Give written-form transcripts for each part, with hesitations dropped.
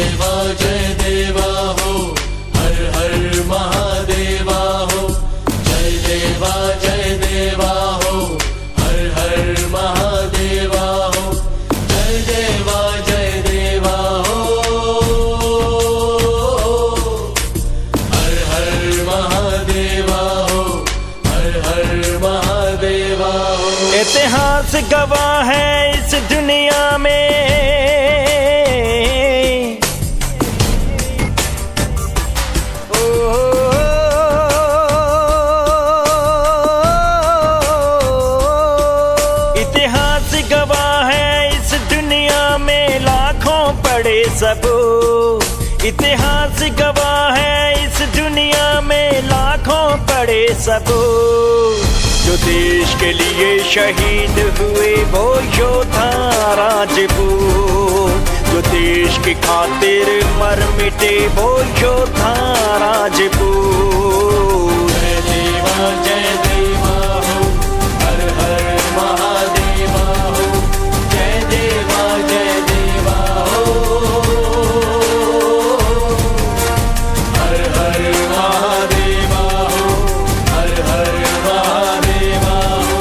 देवा हो, हर हर महादेवा हो। जय देवा हो, हर हर महादेवा हो। जय देवा हो, हर हर महादेवा हो, हर हर महादेवा हो। इतिहास गवाह है इस दुनिया में, इतिहास गवाह है इस दुनिया में लाखों पड़े सबूत। इतिहास गवाह है इस दुनिया में लाखों पड़े सबूत। जो देश के लिए शहीद हुए वो योद्धा राजपूत, जो देश की खातिर मर मिटे वो योद्धा राजपूत। जय देवा हो, हर हर महादेवा हो। जय देवा हो, हर हर महादेवा हो, हर हर महादेवा हो।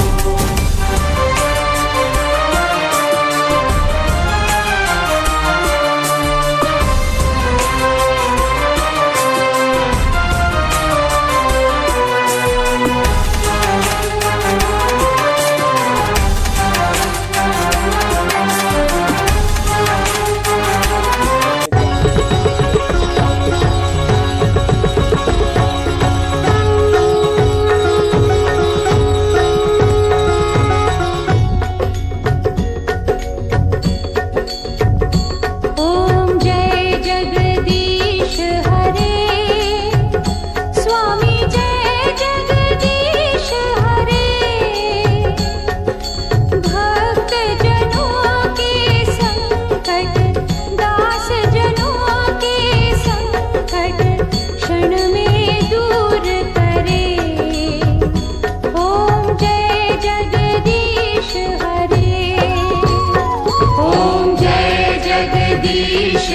जगदीश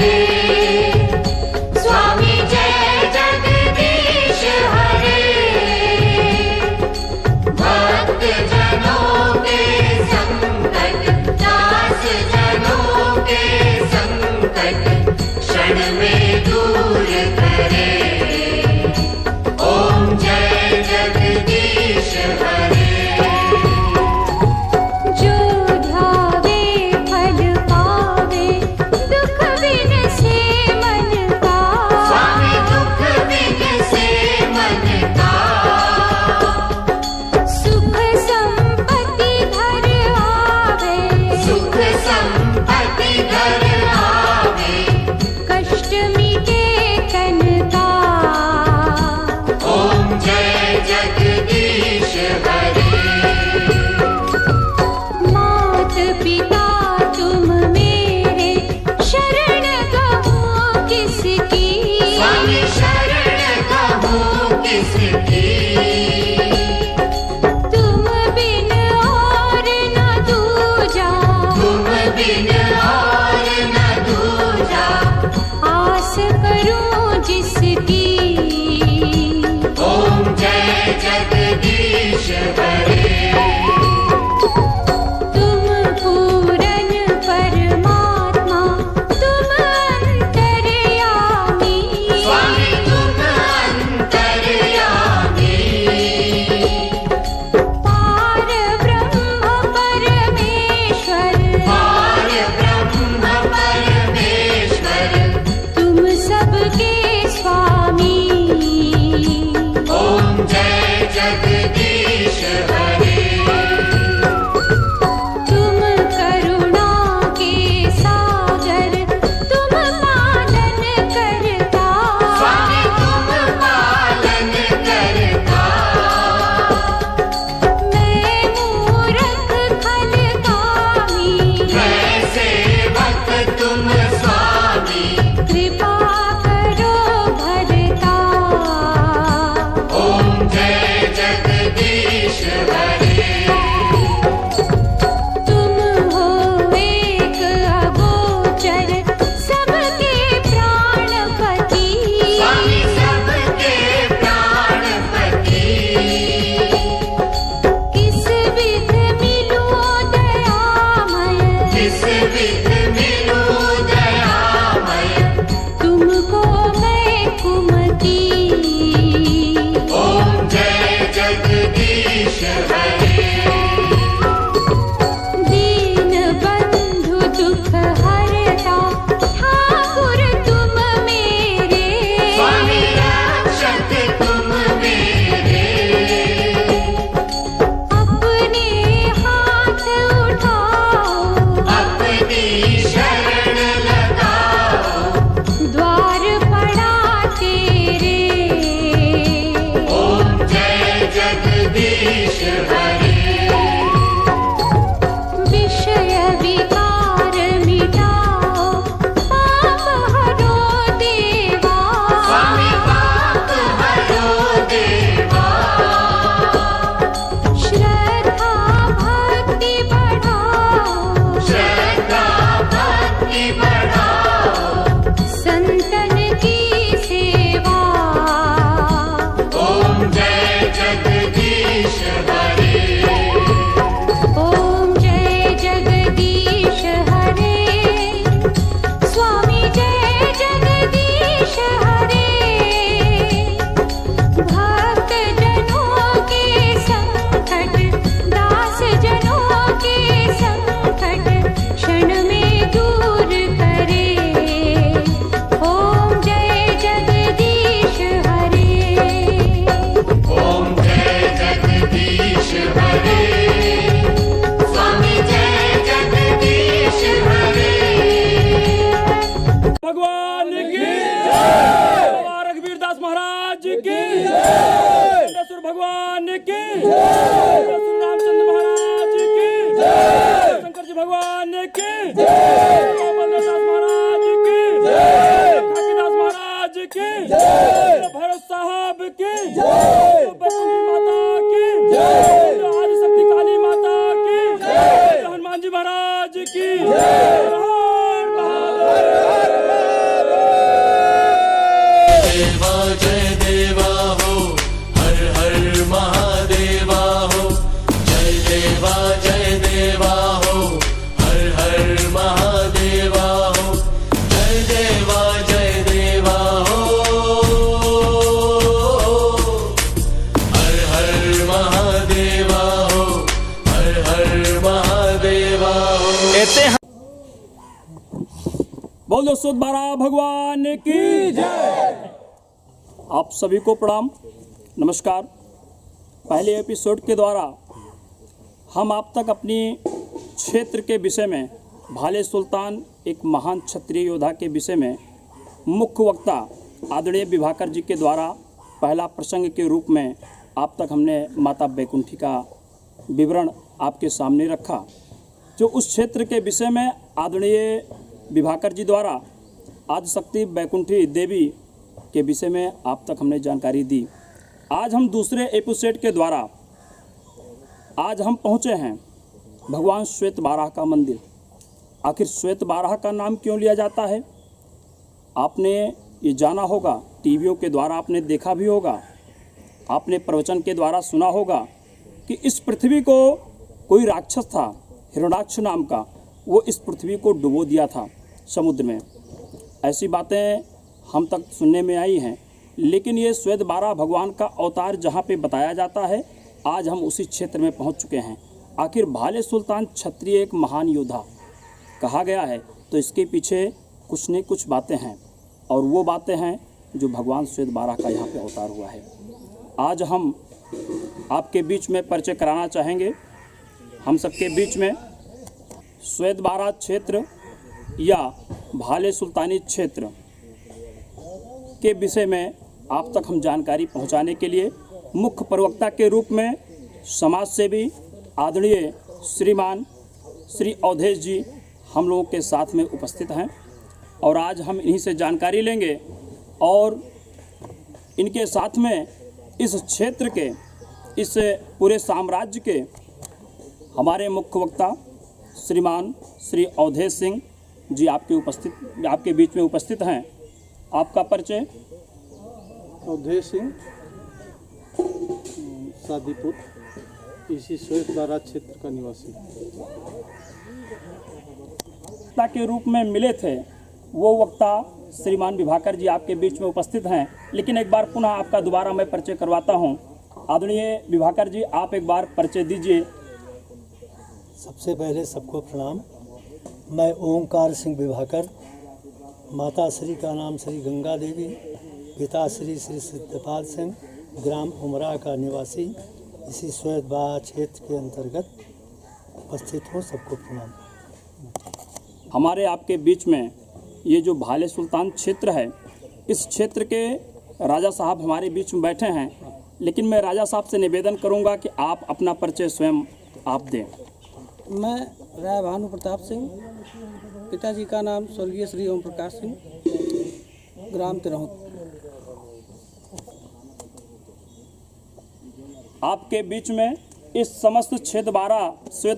हरे, स्वामी जय जगदीश हरे। भक्त जनों के संकट, दास जनों के संकट क्षण में दूर करे। ओम जय जगदीश हरे। जो ध्यावे फल पावे, दुख श्री रामचंद्र महाराज की शंकर जी भगवान की बलदेवदास महाराज की खाकीदास महाराज की भरत साहब की बैकुंठी माता की आदिशक्ति काली माता की हनुमान जी महाराज की देवा जय देवा हो हर हर महादेवा हो जय देवा हो हर हर महादेवा हो जय देवा हो हर हर महादेवा हो हर हर महादेवा हो। बोलो सुध बारा भगवान की जय। आप सभी को प्रणाम नमस्कार। पहले एपिसोड के द्वारा हम आप तक अपनी क्षेत्र के विषय में भाले सुल्तान एक महान क्षत्रिय योद्धा के विषय में मुख्य वक्ता आदरणीय विभाकर जी के द्वारा पहला प्रसंग के रूप में आप तक हमने माता बैकुंठी का विवरण आपके सामने रखा। जो उस क्षेत्र के विषय में आदरणीय विभाकर जी द्वारा आदिशक्ति बैकुंठी देवी के विषय में आप तक हमने जानकारी दी। आज हम दूसरे एपिसोड के द्वारा आज हम पहुँचे हैं भगवान श्वेत बाराह का मंदिर। आखिर श्वेत बाराह का नाम क्यों लिया जाता है? आपने ये जाना होगा, टीवियों के द्वारा आपने देखा भी होगा, आपने प्रवचन के द्वारा सुना होगा कि इस पृथ्वी को कोई राक्षस था, हिरण्याक्ष नाम का, वो इस पृथ्वी को डुबो दिया था समुद्र में। ऐसी बातें हम तक सुनने में आई हैं, लेकिन ये श्वेत बाराह भगवान का अवतार जहाँ पे बताया जाता है, आज हम उसी क्षेत्र में पहुँच चुके हैं। आखिर भाले सुल्तान क्षत्रिय एक महान योद्धा कहा गया है, तो इसके पीछे कुछ न कुछ बातें हैं, और वो बातें हैं जो भगवान श्वेत बाराह का यहाँ पे अवतार हुआ है। आज हम आपके बीच में परिचय कराना चाहेंगे, हम सबके बीच में श्वेत बाराह क्षेत्र या भाले सुल्तानी क्षेत्र के विषय में आप तक हम जानकारी पहुंचाने के लिए मुख्य प्रवक्ता के रूप में समाज सेवी आदरणीय श्रीमान श्री अवधेश जी हम लोगों के साथ में उपस्थित हैं, और आज हम इन्हीं से जानकारी लेंगे और इनके साथ में इस क्षेत्र के, इस पूरे साम्राज्य के हमारे मुख्य वक्ता श्रीमान श्री अवधेश सिंह जी आपके बीच में उपस्थित हैं। आपका परिचय? अवधेश सिंह, शादीपुर, इसी श्वेत बाराह क्षेत्र का निवासी। वक्ता के रूप में मिले थे वो वक्ता श्रीमान विभाकर जी आपके बीच में उपस्थित हैं, लेकिन एक बार पुनः आपका दोबारा मैं परिचय करवाता हूं। आदरणीय विभाकर जी, आप एक बार परिचय दीजिए। सबसे पहले सबको प्रणाम। मैं ओंकार सिंह विभाकर, माता श्री का नाम श्री गंगा देवी, पिता श्री श्री सिद्धपाल सिंह, ग्राम उमरा का निवासी, इसी श्वेत बाराह क्षेत्र के अंतर्गत उपस्थित हूँ। सबको प्रणाम। हमारे आपके बीच में ये जो भाले सुल्तान क्षेत्र है, इस क्षेत्र के राजा साहब हमारे बीच में बैठे हैं, लेकिन मैं राजा साहब से निवेदन करूंगा कि आप अपना परिचय स्वयं आप दें। मैं राय भानु प्रताप सिंह, पिताजी का नाम स्वर्गीय श्री ओम प्रकाश सिंह, ग्राम तिरहुत। आपके बीच में इस समस्त श्वेत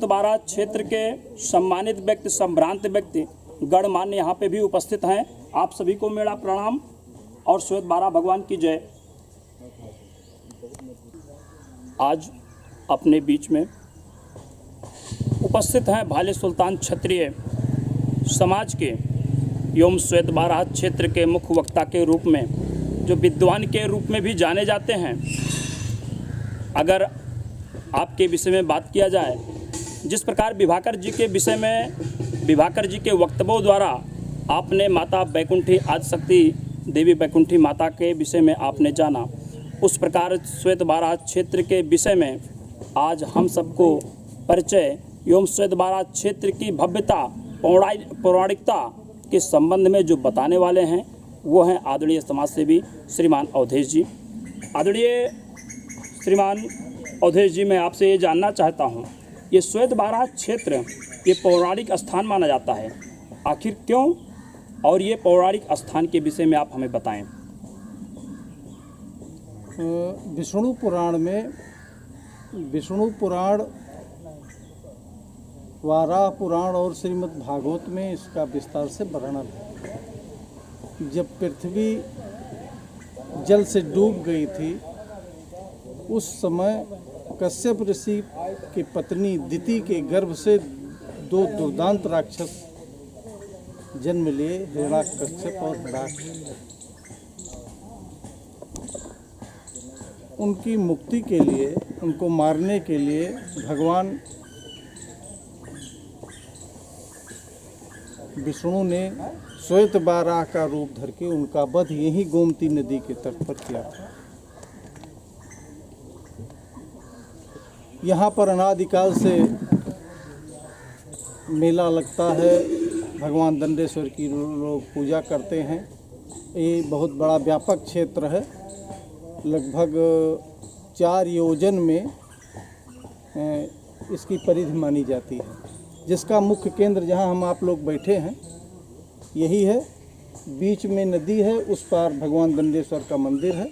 बाराह क्षेत्र के सम्मानित व्यक्ति, संभ्रांत व्यक्ति, गणमान्य यहाँ पे भी उपस्थित हैं। आप सभी को मेरा प्रणाम और श्वेत बाराह भगवान की जय। आज अपने बीच में उपस्थित हैं भाले सुल्तान क्षत्रिय समाज के एवं श्वेत बाराह क्षेत्र के मुख्य वक्ता के रूप में, जो विद्वान के रूप में भी जाने जाते हैं। अगर आपके विषय में बात किया जाए, जिस प्रकार विभाकर जी के विषय में, विभाकर जी के वक्तव्यों द्वारा आपने माता बैकुंठी आदिशक्ति देवी बैकुंठी माता के विषय में आपने जाना, उस प्रकार श्वेत बाराह क्षेत्र के विषय में आज हम सबको परिचय एवं श्वेत बाराह क्षेत्र की भव्यता, पौराणिकता के संबंध में जो बताने वाले हैं वो हैं आदरणीय समाज सेवी श्रीमान अवधेश जी। आदरणीय श्रीमान अवधेश जी, मैं आपसे ये जानना चाहता हूँ, ये श्वेत बाराह क्षेत्र ये पौराणिक स्थान माना जाता है, आखिर क्यों? और ये पौराणिक स्थान के विषय में आप हमें बताएं। विष्णु पुराण में, विष्णु पुराण, वाराह पुराण और श्रीमद् भागवत में इसका विस्तार से वर्णन है। जब पृथ्वी जल से डूब गई थी उस समय कश्यप ऋषि की पत्नी दिति के गर्भ से 2 दुर्दांत राक्षस जन्म लिए, हिरण्यकश्यप और हिरण्यक। उनकी मुक्ति के लिए, उनको मारने के लिए भगवान विष्णु ने श्वेत बाराह का रूप धर के उनका वध यही गोमती नदी के तट पर किया था। यहाँ पर अनादिकाल से मेला लगता है, भगवान दंडेश्वर की लोग पूजा करते हैं। ये बहुत बड़ा व्यापक क्षेत्र है, लगभग 4 योजन में इसकी परिधि मानी जाती है, जिसका मुख्य केंद्र जहाँ हम आप लोग बैठे हैं यही है। बीच में नदी है, उस पार भगवान दंडेश्वर का मंदिर है।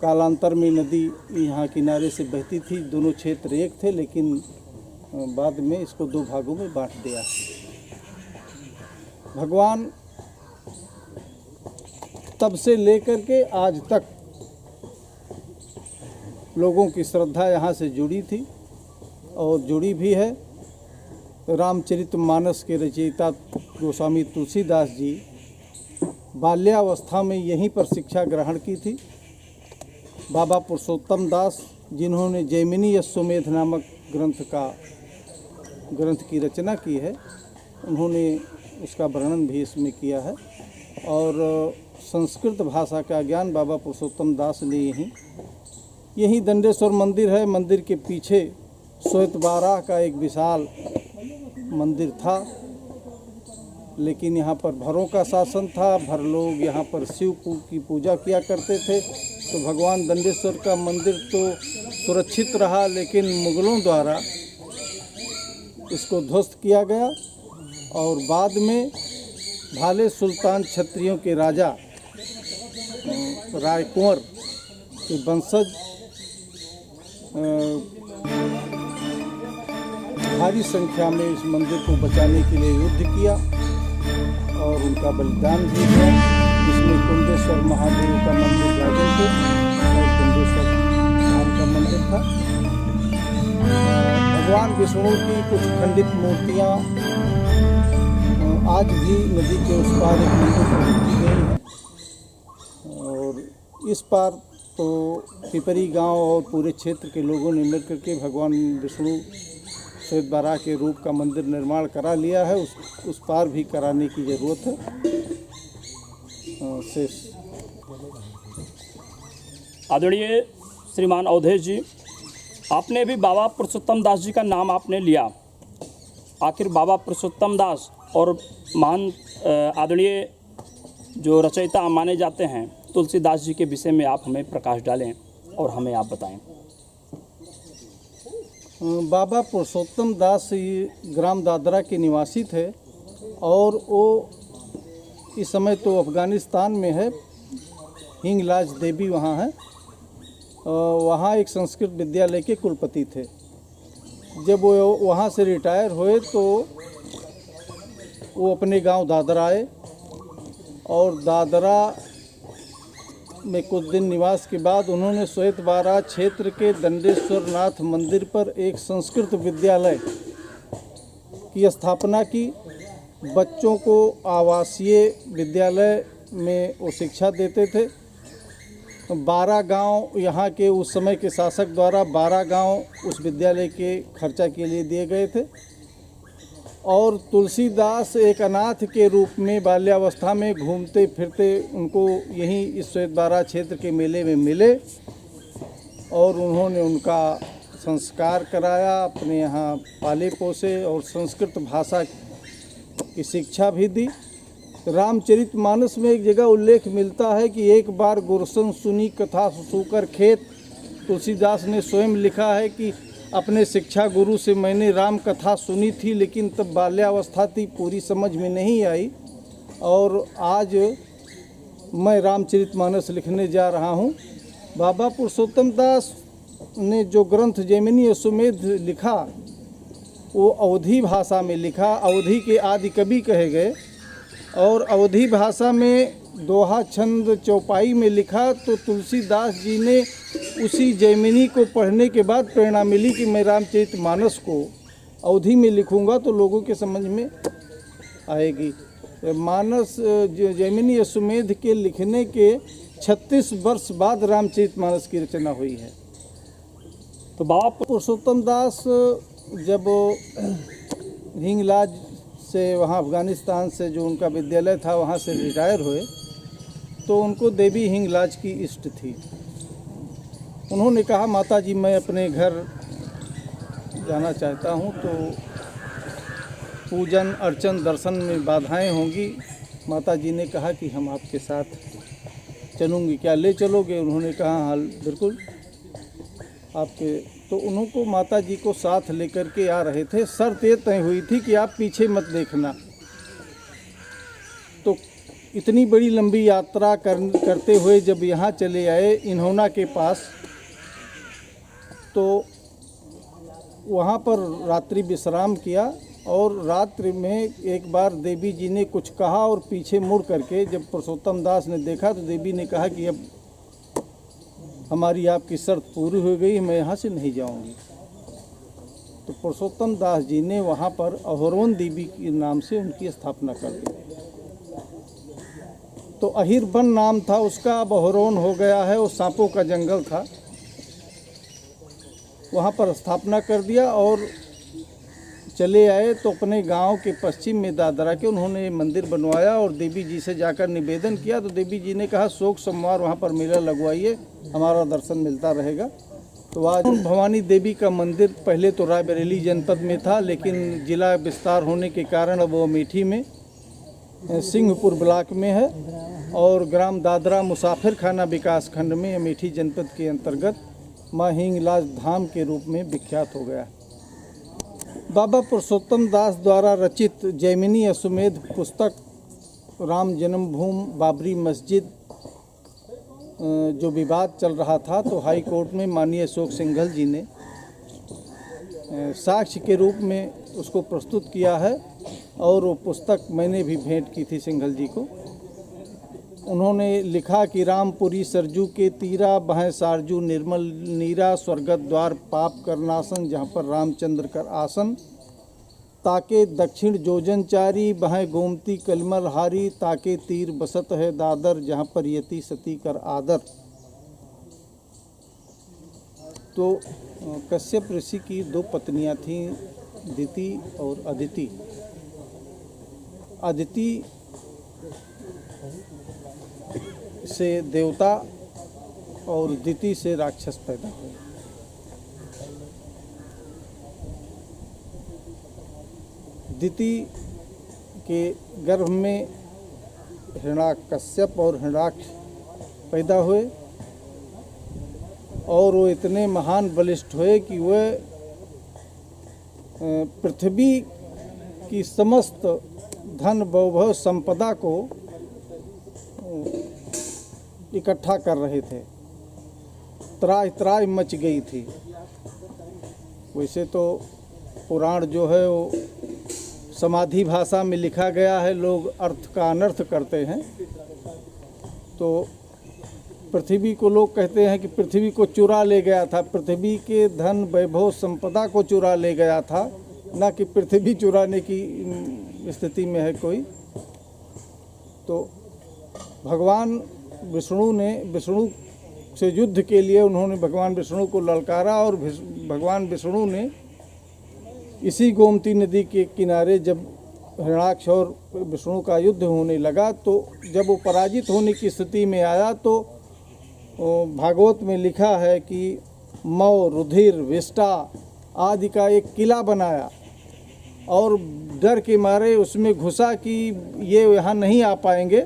कालांतर में नदी यहाँ किनारे से बहती थी, दोनों क्षेत्र एक थे, लेकिन बाद में इसको 2 भागों में बांट दिया। भगवान तब से लेकर के आज तक लोगों की श्रद्धा यहाँ से जुड़ी थी और जुड़ी भी है। रामचरितमानस के रचयिता गोस्वामी तुलसीदास जी बाल्यावस्था में यहीं पर शिक्षा ग्रहण की थी। बाबा पुरुषोत्तम दास, जिन्होंने जैमिनी अश्वमेध नामक ग्रंथ की रचना की है, उन्होंने उसका वर्णन भी इसमें किया है। और संस्कृत भाषा का ज्ञान बाबा पुरुषोत्तम दास ने यहीं दंडेश्वर मंदिर है, मंदिर के पीछे श्वेत बाराह का एक विशाल मंदिर था, लेकिन यहाँ पर भरों का शासन था। भर लोग यहाँ पर शिव की पूजा किया करते थे, तो भगवान दंडेश्वर का मंदिर तो सुरक्षित रहा, लेकिन मुगलों द्वारा इसको ध्वस्त किया गया। और बाद में भाले सुल्तान क्षत्रियों के राजा राय कुंवर के वंशज भारी संख्या में इस मंदिर को बचाने के लिए युद्ध किया और उनका बलिदान भी दिया, जिसमें कुंडेश्वर महादेव का मंदिर गाजलपुर और कुंडेश्वर धाम का मंदिर था। भगवान विष्णु की कुछ खंडित मूर्तियाँ आज भी नदी के उस पार एक मंदिर पर रखी गई हैं, और इस पार तो पिपरी गांव और पूरे क्षेत्र के लोगों ने मिलकर के भगवान विष्णु श्वेत बाराह के रूप का मंदिर निर्माण करा लिया है। उस पार भी कराने की ज़रूरत है। शेष आदरणीय श्रीमान अवधेश जी, आपने भी बाबा पुरुषोत्तम दास जी का नाम आपने लिया। आखिर बाबा पुरुषोत्तम दास और महान आदरणीय जो रचयिता माने जाते हैं तुलसीदास जी के विषय में आप हमें प्रकाश डालें और हमें आप बताएं। बाबा पुरुषोत्तम दास ग्राम दादरा के निवासी थे और वो इस समय तो अफ़गानिस्तान में है। हिंगलाज देवी वहाँ है, वहाँ एक संस्कृत विद्यालय के कुलपति थे। जब वो वहाँ से रिटायर हुए तो वो अपने गांव दादरा आए और दादरा में कुछ दिन निवास के बाद उन्होंने श्वेत बाराह क्षेत्र के दंडेश्वर नाथ मंदिर पर एक संस्कृत विद्यालय की स्थापना की। बच्चों को आवासीय विद्यालय में वो शिक्षा देते थे। 12 गांव यहाँ के उस समय के शासक द्वारा 12 गांव उस विद्यालय के खर्चा के लिए दिए गए थे। और तुलसीदास एक अनाथ के रूप में बाल्यावस्था में घूमते फिरते उनको यहीं इस श्वेत बाराह क्षेत्र के मेले में मिले और उन्होंने उनका संस्कार कराया, अपने यहाँ पाले पोसे और संस्कृत भाषा की शिक्षा भी दी। रामचरितमानस में एक जगह उल्लेख मिलता है कि एक बार गुरसन सुनी कथा सुकर खेत, तुलसीदास ने स्वयं लिखा है कि अपने शिक्षा गुरु से मैंने राम कथा सुनी थी, लेकिन तब बाल्यावस्था थी, पूरी समझ में नहीं आई, और आज मैं रामचरितमानस लिखने जा रहा हूँ। बाबा पुरुषोत्तम दास ने जो ग्रंथ जैमिनी अश्वमेध लिखा वो अवधी भाषा में लिखा। अवधी के आदि कवि कहे गए, और अवधी भाषा में दोहा छंद चौपाई में लिखा। तो तुलसीदास जी ने उसी जैमिनी को पढ़ने के बाद प्रेरणा मिली कि मैं रामचरितमानस को अवधी में लिखूंगा तो लोगों के समझ में आएगी। मानस जैमिनी अश्वमेध के लिखने के 36 वर्ष बाद रामचरितमानस की रचना हुई है। तो बाबा पुरुषोत्तम दास जब हिंगलाज से वहाँ अफ़गानिस्तान से जो उनका विद्यालय था वहाँ से रिटायर हुए, तो उनको देवी हिंगलाज की इष्ट थी। उन्होंने कहा, माता जी मैं अपने घर जाना चाहता हूँ, तो पूजन अर्चन दर्शन में बाधाएं होंगी। माता जी ने कहा कि हम आपके साथ चलूँगी, क्या ले चलोगे? उन्होंने कहा हाँ बिल्कुल आपके। तो उनको माता जी को साथ लेकर के आ रहे थे। शर्त ये तय हुई थी कि आप पीछे मत देखना। तो इतनी बड़ी लंबी यात्रा करते हुए जब यहाँ चले आए इन्होना के पास, तो वहाँ पर रात्रि विश्राम किया, और रात्रि में एक बार देवी जी ने कुछ कहा और पीछे मुड़ करके जब पुरुषोत्तम दास ने देखा तो देवी ने कहा कि अब हमारी आपकी शर्त पूरी हो गई, मैं यहाँ से नहीं जाऊँगी। तो पुरुषोत्तम दास जी ने वहाँ पर अहोरोन देवी के नाम से उनकी स्थापना कर दी। तो अहिरबन नाम था उसका, अब अहोरोन हो गया है। वो सांपों का जंगल था, वहाँ पर स्थापना कर दिया और चले आए। तो अपने गांव के पश्चिम में दादरा के उन्होंने मंदिर बनवाया और देवी जी से जाकर निवेदन किया। तो देवी जी ने कहा शोक सोमवार वहाँ पर मेला लगवाइए, हमारा दर्शन मिलता रहेगा। तो आज भवानी देवी का मंदिर पहले तो रायबरेली जनपद में था, लेकिन जिला विस्तार होने के कारण अब वो अमेठी में सिंहपुर ब्लॉक में है, और ग्राम दादरा मुसाफिर खाना विकास खंड में अमेठी जनपद के अंतर्गत माँ हिंगलाज धाम के रूप में विख्यात हो गया। बाबा पुरुषोत्तम दास द्वारा रचित जैमिनी अश्वमेध पुस्तक राम जन्मभूमि बाबरी मस्जिद जो विवाद चल रहा था, तो हाई कोर्ट में माननीय अशोक सिंघल जी ने साक्ष्य के रूप में उसको प्रस्तुत किया है, और वो पुस्तक मैंने भी भेंट की थी सिंघल जी को। उन्होंने लिखा कि रामपुरी सरजू के तीरा बहें सारजू निर्मल नीरा, स्वर्गत द्वार पाप करनासन जहाँ पर रामचंद्र कर आसन, ताके दक्षिण जोजनचारी बहें गोमती कलमल हारी, ताके तीर बसत है दादर जहाँ पर यति सती कर आदर। तो कश्यप ऋषि की दो पत्नियां थीं, दिति और अदिति। अदिति से देवता और दिति से राक्षस पैदा हुए। दिति के गर्भ में हिरण्याकश्यप और हिरण्याक्ष पैदा हुए, और वो इतने महान बलिष्ठ हुए कि वह पृथ्वी की समस्त धन वैभव संपदा को इकट्ठा कर रहे थे। त्राय त्राय मच गई थी। वैसे तो पुराण जो है वो समाधि भाषा में लिखा गया है, लोग अर्थ का अनर्थ करते हैं। तो पृथ्वी को लोग कहते हैं कि पृथ्वी को चुरा ले गया था, पृथ्वी के धन वैभव संपदा को चुरा ले गया था, ना कि पृथ्वी चुराने की स्थिति में है कोई। तो भगवान विष्णु से युद्ध के लिए उन्होंने भगवान विष्णु को ललकारा, और भगवान विष्णु ने इसी गोमती नदी के किनारे जब हिरण्याक्ष और विष्णु का युद्ध होने लगा, तो जब वो पराजित होने की स्थिति में आया, तो भागवत में लिखा है कि मौ, रुधिर, विष्टा आदि का एक किला बनाया, और डर के मारे उसमें घुसा कि ये यहाँ नहीं आ पाएंगे।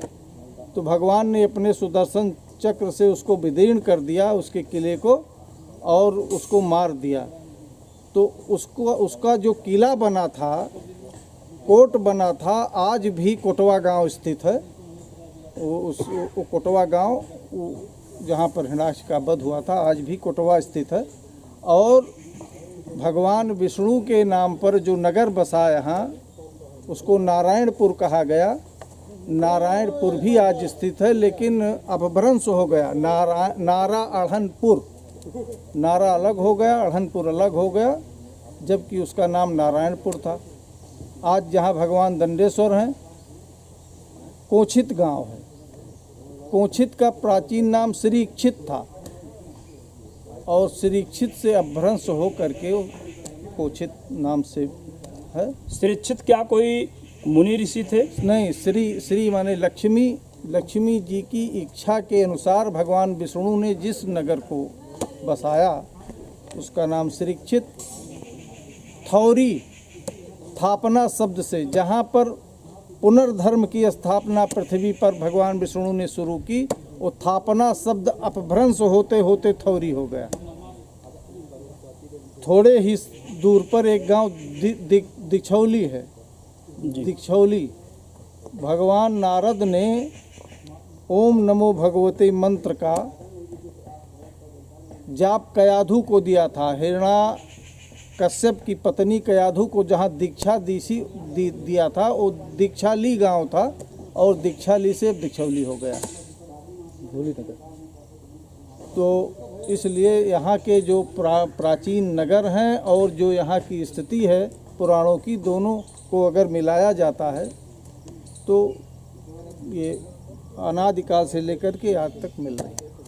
तो भगवान ने अपने सुदर्शन चक्र से उसको विदीर्ण कर दिया, उसके किले को, और उसको मार दिया। तो उसका जो किला बना था, कोट बना था, आज भी कोटवा गांव स्थित है। वो कोटवा गांव जहाँ पर हिरण्याक्ष का वध हुआ था, आज भी कोटवा स्थित है। और भगवान विष्णु के नाम पर जो नगर बसा यहाँ, उसको नारायणपुर कहा गया। नारायणपुर भी आज स्थित है, लेकिन अपभ्रंश हो गया। नारा अढ़नपुर, नारा अलग हो गया, अढ़नपुर अलग हो गया, जबकि उसका नाम नारायणपुर था। आज जहाँ भगवान दंडेश्वर हैं, कोचित गांव है। कोचित का प्राचीन नाम श्रीक्षित था, और श्रीक्षित से अपभ्रंश हो करके कोचित नाम से है। श्रीक्षित क्या कोई मुनि ऋषि थे? नहीं, श्री माने लक्ष्मी जी की इच्छा के अनुसार भगवान विष्णु ने जिस नगर को बसाया, उसका नाम श्रीक्षित। थौरी, स्थापना शब्द से, जहाँ पर पुनर्धर्म की स्थापना पृथ्वी पर भगवान विष्णु ने शुरू की, वो स्थापना शब्द अपभ्रंश होते होते थौरी हो गया। थोड़े ही दूर पर एक गांव दिक्षौली है। दिक्षौली, भगवान नारद ने ओम नमो भगवते मंत्र का जाप कयाधु को दिया था। हिरण्याकश्यप की पत्नी कयाधु को जहाँ दीक्षा दिया था, वो दीक्षाली गांव था, और दीक्षाली से दिक्षौली हो गया। तो इसलिए यहाँ के जो प्राचीन नगर हैं और जो यहाँ की स्थिति है पुराणों की, दोनों को अगर मिलाया जाता है तो ये अनादिकाल से लेकर के आज तक मिल रही है।